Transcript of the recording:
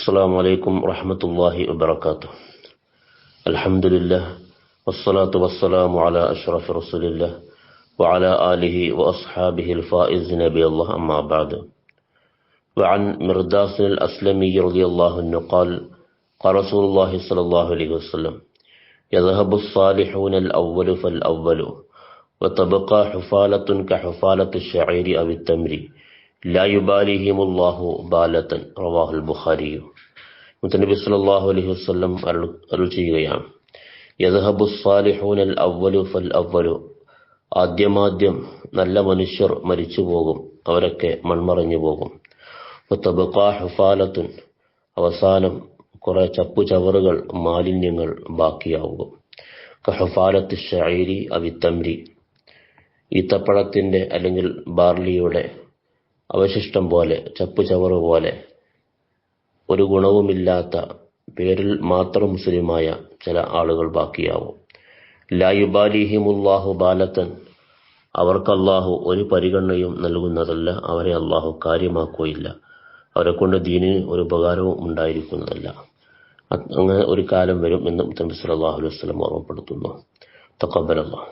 السلام عليكم ورحمة الله وبركاته. الحمد لله والصلاة والسلام على أشرف رسول الله وعلى آله وأصحابه الفائزين بالله أما بعد. وعن مرداس الأسلمي رضي الله عنه قال قال رسول الله صلى الله عليه وسلم: يذهب الصالحون الأول فالأول وتبقى حفالة كحفالة الشعير أو التمر لا يباليهم الله بالة. رواه البخاري. മുത്തനബി സല്ലല്ലാഹു അലൈഹി വസല്ലം അരുൾ ചെയ്യുകയാണ്: യദ്ഹബു സ്സാലിഹൂനൽ അവ്വലു ഫൽ അവ്വലു, ആദ്യമാദ്യം നല്ല മനുഷ്യർ മരിച്ചു പോകും, അവരൊക്കെ മൺമറഞ്ഞു പോകും. വതബ്ഖാ ഹുഫാലത്തുൻ, അവസാനം കുറെ ചപ്പുചവറുകൾ, മാലിന്യങ്ങൾ ബാക്കിയാവും. കഹുഫാലത്ത് ഷഈരി അവി തംരി, ഈത്തപ്പഴത്തിന്റെ അല്ലെങ്കിൽ ബാർലിയുടെ അവശിഷ്ടം പോലെ, ചപ്പുചവറ് പോലെ, ഒരു ഗുണവുമില്ലാത്ത, പേരിൽ മാത്രം മുസ്ലിമായ ചില ആളുകൾ ബാക്കിയാവും. ലാ യുബാലിഹിമുല്ലാഹു ബാലത്തൻ, അവർക്ക് അല്ലാഹു ഒരു പരിഗണനയും നൽകുന്നതല്ല, അവരെ അല്ലാഹു കാര്യമാക്കുകയില്ല, അവരെ കൊണ്ട് ദീനിന് ഒരു ഉപകാരവും ഉണ്ടായിരിക്കുന്നതല്ല. അങ്ങനെ ഒരു കാലം വരും എന്ന് മുത്തനബി സല്ലല്ലാഹു അലൈഹി വസല്ലം ഓർമ്മപ്പെടുത്തുന്നു. തഖബ്ബലല്ലാഹ്.